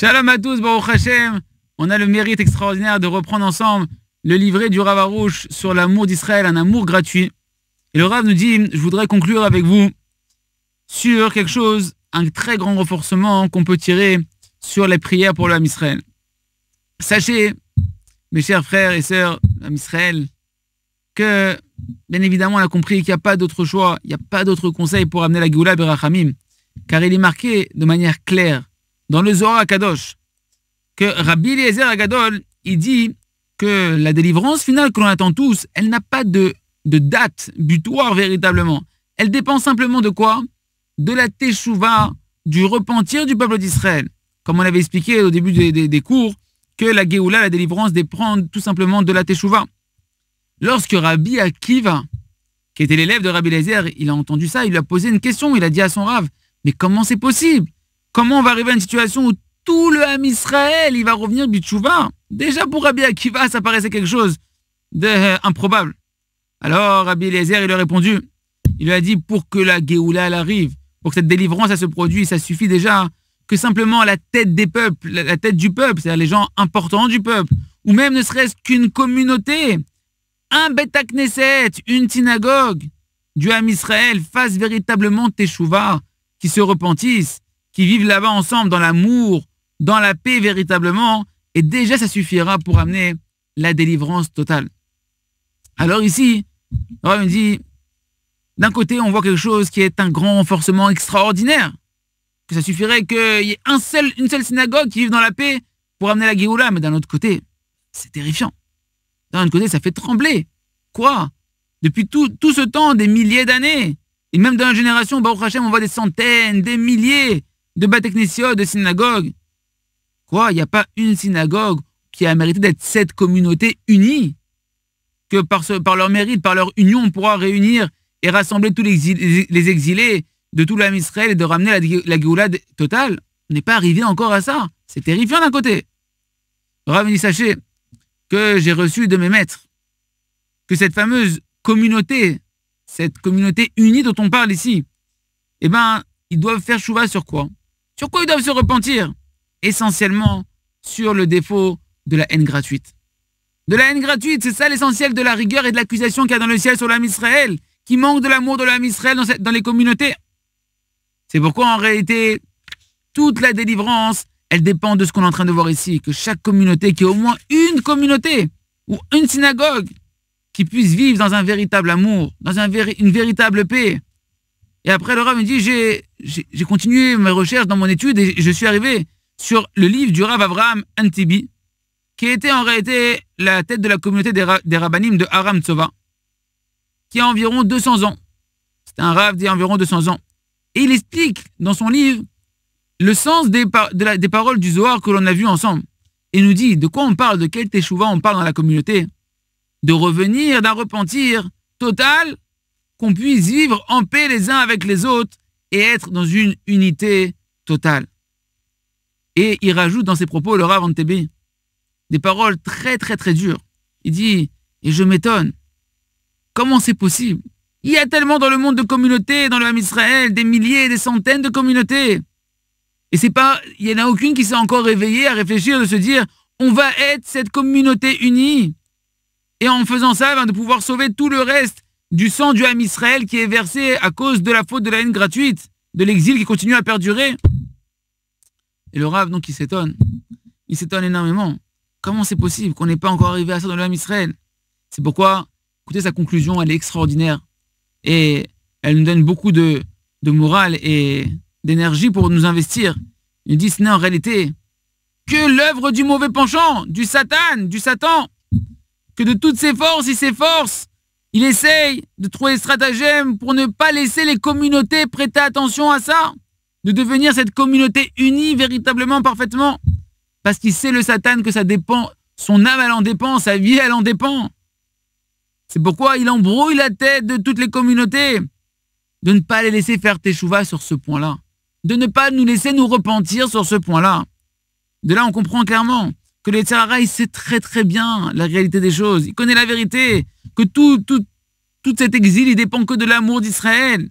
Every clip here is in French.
Shalom à tous, Baruch Hashem. On a le mérite extraordinaire de reprendre ensemble le livret du Rav Arush sur l'amour d'Israël, un amour gratuit. Et le Rav nous dit, je voudrais conclure avec vous sur quelque chose, un très grand renforcement qu'on peut tirer sur les prières pour l'âme Israël. Sachez, mes chers frères et sœurs, l'âme Israël, que, bien évidemment, on a compris qu'il n'y a pas d'autre choix, il n'y a pas d'autre conseil pour amener la Géoula Berachamim, car il est marqué de manière claire dans le Zohar HaKadosh que Rabbi Eliezer Agadol, il dit que la délivrance finale que l'on attend tous, elle n'a pas de date butoir véritablement. Elle dépend simplement de quoi? De la teshuva, du repentir du peuple d'Israël. Comme on avait expliqué au début des cours, que la Géoula, la délivrance, dépend tout simplement de la teshuva. Lorsque Rabbi Akiva, qui était l'élève de Rabbi Eliezer, il a entendu ça, il lui a posé une question, il a dit à son Rav, mais comment c'est possible? Comment on va arriver à une situation où tout le Ham Israël, il va revenir bitchouva? Déjà pour Rabbi Akiva, ça paraissait quelque chose d'improbable. Alors Rabbi Eliezer, il lui a répondu, il lui a dit, pour que la Géoula elle arrive, pour que cette délivrance elle se produise, ça suffit déjà que simplement la tête des peuples, la tête du peuple, c'est-à-dire les gens importants du peuple, ou même ne serait-ce qu'une communauté, un Beth Knesset, une synagogue du Ham Israël fasse véritablement teshuva, qui se repentissent, qui vivent là-bas ensemble dans l'amour, dans la paix véritablement, et déjà ça suffira pour amener la délivrance totale. Alors ici, on me dit, d'un côté on voit quelque chose qui est un grand renforcement extraordinaire, que ça suffirait qu'il y ait une seule synagogue qui vive dans la paix pour amener la Géoula, mais d'un autre côté, c'est terrifiant. D'un autre côté, ça fait trembler. Quoi? Depuis tout ce temps, des milliers d'années, et même dans la génération, Baruch Hashem, on voit des centaines, des milliers de Beth Knesset, de synagogues. Quoi? Il n'y a pas une synagogue qui a mérité d'être cette communauté unie, que par leur mérite, par leur union, on pourra réunir et rassembler tous les exilés de tout l'âme Israël et de ramener la Géoula totale. On n'est pas arrivé encore à ça. C'est terrifiant d'un côté. Rav dit, sachez que j'ai reçu de mes maîtres que cette fameuse communauté, cette communauté unie dont on parle ici, eh ben, ils doivent faire chouva sur quoi? Sur quoi ils doivent se repentir? Essentiellement sur le défaut de la haine gratuite. De la haine gratuite, c'est ça l'essentiel de la rigueur et de l'accusation qu'il y a dans le ciel sur l'âme Israël, qui manque de l'amour de l'âme Israël dans les communautés. C'est pourquoi en réalité, toute la délivrance, elle dépend de ce qu'on est en train de voir ici, que chaque communauté, qui est au moins une communauté ou une synagogue, qui puisse vivre dans un véritable amour, dans une véritable paix. Et après, le Rav me dit, j'ai continué mes recherches dans mon étude et je suis arrivé sur le livre du Rav Avraham Antibi, qui était en réalité la tête de la communauté des Rabbanim de Aram Tsova, qui a environ 200 ans. C'est un Rav d'il y a environ 200 ans. Et il explique dans son livre le sens des paroles du Zohar que l'on a vu ensemble. Et nous dit de quoi on parle, de quel teshuva on parle dans la communauté. De revenir d'un repentir total, qu'on puisse vivre en paix les uns avec les autres et être dans une unité totale. Et il rajoute dans ses propos, le Rav Antebi, des paroles très très très dures. Il dit, et je m'étonne, comment c'est possible? Il y a tellement dans le monde de communautés, dans le Ham Israël, des milliers, des centaines de communautés. Et il n'y en a aucune qui s'est encore réveillée à réfléchir, de se dire, on va être cette communauté unie. Et en faisant ça, de pouvoir sauver tout le reste du sang du Ham Israël qui est versé à cause de la faute de la haine gratuite, de l'exil qui continue à perdurer. Et le Rav, donc, il s'étonne énormément. Comment c'est possible qu'on n'ait pas encore arrivé à ça dans le Ham Israël? C'est pourquoi, écoutez, sa conclusion, elle est extraordinaire. Et elle nous donne beaucoup de morale et d'énergie pour nous investir. Il dit, ce n'est en réalité que l'œuvre du mauvais penchant, du Satan, que de toutes ses forces, il s'efforce, il essaye de trouver des stratagèmes pour ne pas laisser les communautés prêter attention à ça, de devenir cette communauté unie véritablement, parfaitement, parce qu'il sait le Satan que ça dépend, son âme elle en dépend, sa vie elle en dépend. C'est pourquoi il embrouille la tête de toutes les communautés, de ne pas les laisser faire teshuva sur ce point-là, de ne pas nous laisser nous repentir sur ce point-là. De là on comprend clairement que le Yetzer Hara, il sait très très bien la réalité des choses. Il connaît la vérité, que tout cet exil, il dépend que de l'amour d'Israël.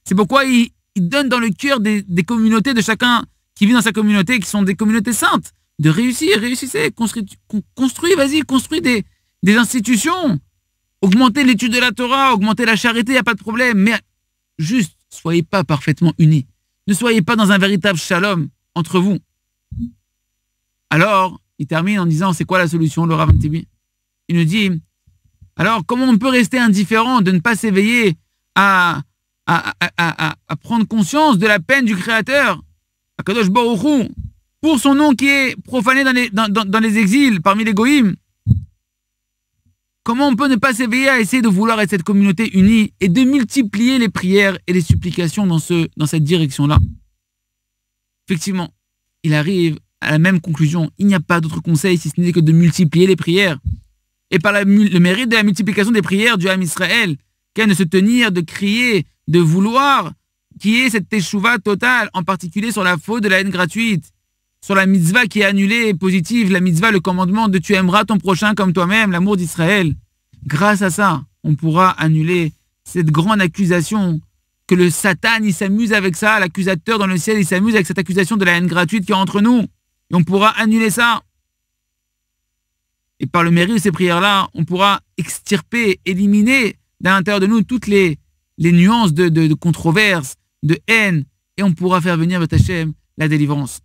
C'est pourquoi il donne dans le cœur des communautés de chacun qui vivent dans sa communauté, qui sont des communautés saintes, de réussir, réussissez, construis des institutions, augmentez l'étude de la Torah, augmentez la charité, il n'y a pas de problème, mais juste, soyez pas parfaitement unis. Ne soyez pas dans un véritable shalom entre vous. Alors, il termine en disant, c'est quoi la solution, le Rav Antibi? Il nous dit, alors, comment on peut rester indifférent de ne pas s'éveiller à prendre conscience de la peine du Créateur, Akadosh Baruch Hu, pour son nom qui est profané dans les exils, parmi les goïms? Comment on peut ne pas s'éveiller à essayer de vouloir être cette communauté unie et de multiplier les prières et les supplications dans cette direction-là? Effectivement, il arrive à la même conclusion. Il n'y a pas d'autre conseil si ce n'est que de multiplier les prières. Et par le mérite de la multiplication des prières du Ham Israël, qu'elle de se tenir, de crier, de vouloir, qui est cette teshuva totale, en particulier sur la faute de la haine gratuite, sur la mitzvah qui est annulée et positive, la mitzvah, le commandement de tu aimeras ton prochain comme toi-même, l'amour d'Israël. Grâce à ça, on pourra annuler cette grande accusation que le Satan, il s'amuse avec ça, l'accusateur dans le ciel, il s'amuse avec cette accusation de la haine gratuite qui est entre nous. Et on pourra annuler ça. Et par le mérite de ces prières-là, on pourra extirper, éliminer de l'intérieur de nous toutes les nuances de controverses, de haine, et on pourra faire venir votre Hachem la délivrance.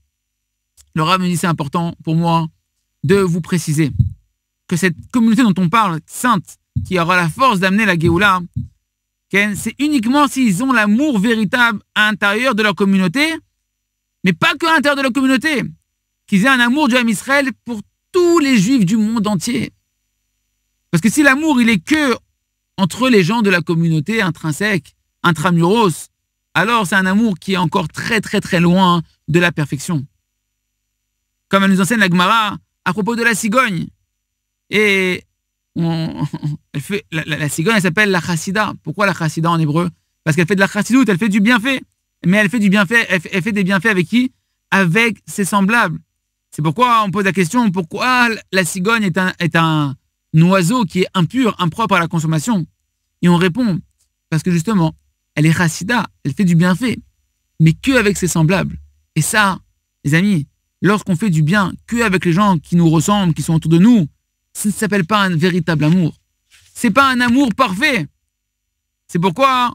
Le Rav me dit, c'est important pour moi de vous préciser que cette communauté dont on parle, sainte, qui aura la force d'amener la Géoula, c'est uniquement s'ils ont l'amour véritable à l'intérieur de leur communauté, mais pas que à l'intérieur de leur communauté, qu'ils aient un amour du Ham Israël pour tous les Juifs du monde entier. Parce que si l'amour, il est que entre les gens de la communauté intrinsèque, intramuros, alors c'est un amour qui est encore très très très loin de la perfection. Comme elle nous enseigne la Gemara à propos de la cigogne. Et la cigogne, elle s'appelle la chassida. Pourquoi la chassida en hébreu? Parce qu'elle fait de la chassidoute, elle fait du bienfait. Mais elle fait du bienfait, elle fait des bienfaits avec qui? Avec ses semblables. C'est pourquoi on pose la question, pourquoi la cigogne est un oiseau qui est impur, impropre à la consommation? Et on répond, parce que justement, elle est chassida, elle fait du bienfait, mais que avec ses semblables. Et ça, les amis, lorsqu'on fait du bien que avec les gens qui nous ressemblent, qui sont autour de nous, ça ne s'appelle pas un véritable amour. C'est pas un amour parfait. C'est pourquoi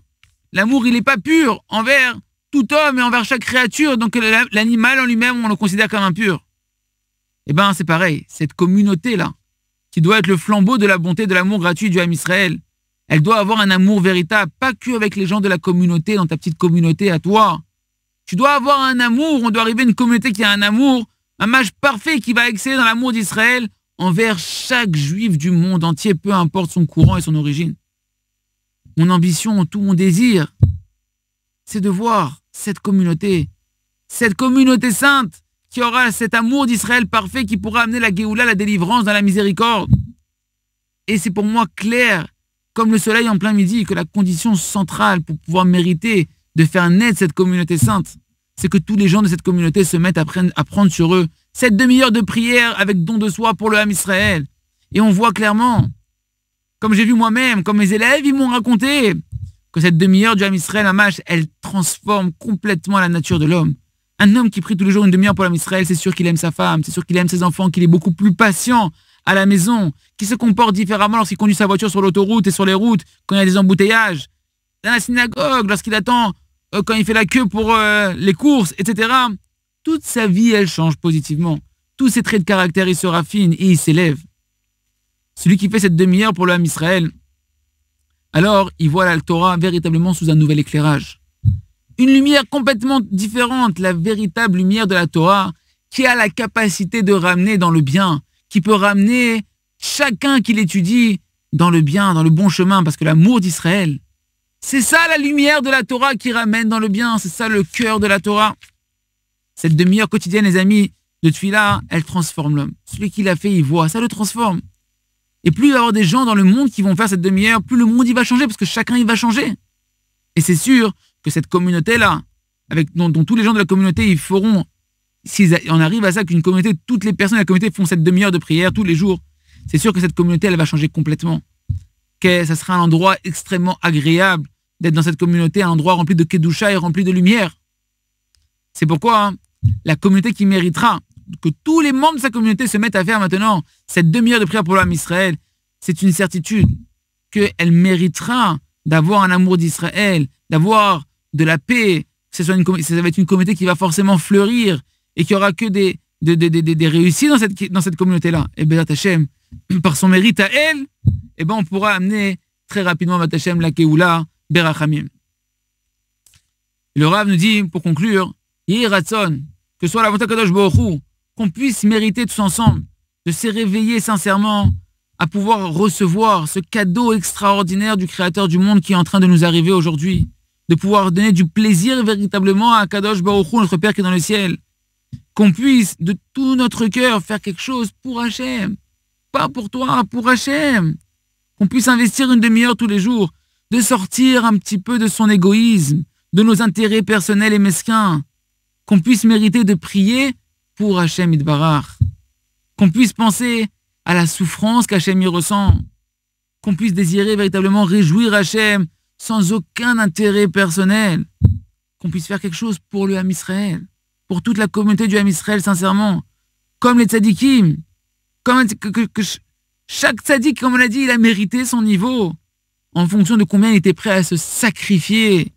l'amour, il n'est pas pur envers tout homme et envers chaque créature. Donc l'animal en lui-même, on le considère comme impur. Eh bien, c'est pareil. Cette communauté-là, qui doit être le flambeau de la bonté, de l'amour gratuit du Ham Israël, elle doit avoir un amour véritable, pas que avec les gens de la communauté, dans ta petite communauté à toi. Tu dois avoir un amour, on doit arriver à une communauté qui a un amour, un match parfait qui va exceller dans l'amour d'Israël envers chaque juif du monde entier, peu importe son courant et son origine. Mon ambition, tout mon désir, c'est de voir cette communauté sainte qui aura cet amour d'Israël parfait qui pourra amener la Géoula, la délivrance dans la miséricorde. Et c'est pour moi clair, comme le soleil en plein midi, que la condition centrale pour pouvoir mériter de faire naître cette communauté sainte, c'est que tous les gens de cette communauté se mettent à prendre sur eux cette demi-heure de prière avec don de soi pour le Ham Israël. Et on voit clairement, comme j'ai vu moi-même, comme mes élèves, ils m'ont raconté, que cette demi-heure du Ham Israël, elle transforme complètement la nature de l'homme. Un homme qui prie tous les jours une demi-heure pour le Ham Israël, c'est sûr qu'il aime sa femme, c'est sûr qu'il aime ses enfants, qu'il est beaucoup plus patient à la maison, qui se comporte différemment lorsqu'il conduit sa voiture sur l'autoroute et sur les routes, quand il y a des embouteillages, dans la synagogue, lorsqu'il attend, quand il fait la queue pour les courses, etc. Toute sa vie, elle change positivement. Tous ses traits de caractère, il se raffine et il s'élève. Celui qui fait cette demi-heure pour le Ham Israël, alors il voit la Torah véritablement sous un nouvel éclairage. Une lumière complètement différente, la véritable lumière de la Torah, qui a la capacité de ramener dans le bien, qui peut ramener chacun qui l'étudie dans le bien, dans le bon chemin, parce que l'amour d'Israël, c'est ça la lumière de la Torah qui ramène dans le bien, c'est ça le cœur de la Torah. Cette demi-heure quotidienne, les amis, de Tfila, elle transforme l'homme. Celui qui l'a fait, il voit, ça le transforme. Et plus il va y avoir des gens dans le monde qui vont faire cette demi-heure, plus le monde il va changer, parce que chacun il va changer. Et c'est sûr que cette communauté-là, dont tous les gens de la communauté, ils feront, on arrive à ça qu'une communauté, toutes les personnes de la communauté font cette demi-heure de prière tous les jours, c'est sûr que cette communauté, elle va changer complètement. Que ça sera un endroit extrêmement agréable d'être dans cette communauté, un endroit rempli de Kedusha et rempli de lumière. C'est pourquoi la communauté qui méritera, que tous les membres de sa communauté se mettent à faire maintenant cette demi-heure de prière pour l'âme Israël, c'est une certitude qu'elle méritera d'avoir un amour d'Israël, d'avoir de la paix, que ça va être une communauté qui va forcément fleurir et qu'il n'y aura que des réussites dans cette communauté-là. Et Bezrat Hashem, par son mérite à elle, on pourra amener très rapidement Bezrat Hashem la Keoula Berachamim. Le Rav nous dit, pour conclure, Yehi Ratzon, que ce soit la volonté Kadosh Baruch Hu, qu'on puisse mériter tous ensemble de se réveiller sincèrement à pouvoir recevoir ce cadeau extraordinaire du Créateur du monde qui est en train de nous arriver aujourd'hui, de pouvoir donner du plaisir véritablement à Kadosh Baruch Hu, notre Père qui est dans le ciel, qu'on puisse de tout notre cœur faire quelque chose pour Hachem, pas pour toi, pour Hachem, qu'on puisse investir une demi-heure tous les jours, de sortir un petit peu de son égoïsme, de nos intérêts personnels et mesquins, qu'on puisse mériter de prier pour Hachem Yitbarach, qu'on puisse penser à la souffrance qu'Hachem y ressent, qu'on puisse désirer véritablement réjouir Hachem sans aucun intérêt personnel, qu'on puisse faire quelque chose pour le Ham Israël, pour toute la communauté du Ham Israël, sincèrement, comme les tzadikim, comme que chaque tzadik, comme on l'a dit, il a mérité son niveau, en fonction de combien il était prêt à se sacrifier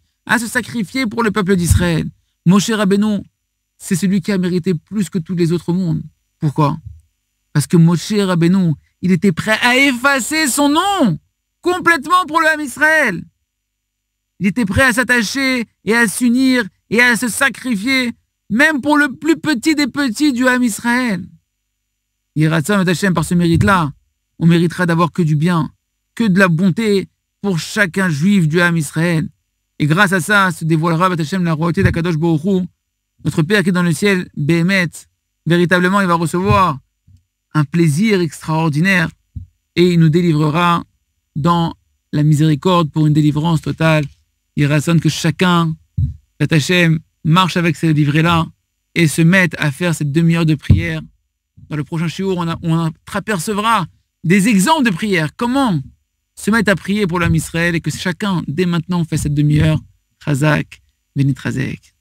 pour le peuple d'Israël. Moshe Rabbeinu, c'est celui qui a mérité plus que tous les autres mondes. Pourquoi? Parce que Moshe Rabbeinu, il était prêt à effacer son nom complètement pour le Ham Israël. Il était prêt à s'attacher et à s'unir et à se sacrifier, même pour le plus petit des petits du Ham Israël. Yiratzon et Hachem, par ce mérite-là, on méritera d'avoir que du bien, que de la bonté pour chacun juif du Ham Israël. Et grâce à ça, se dévoilera Hachem la royauté d'Akadosh Baruch Hu, notre Père qui est dans le ciel, Béhémet. Véritablement, il va recevoir un plaisir extraordinaire et il nous délivrera dans la miséricorde pour une délivrance totale. Il raisonne que chacun, Hachem, marche avec ces livrets-là et se mette à faire cette demi-heure de prière. Dans le prochain shiur, on apercevra des exemples de prière. Comment se mettre à prier pour l'âme Israël et que chacun, dès maintenant, fait cette demi-heure. Chazak, Benit Chazek.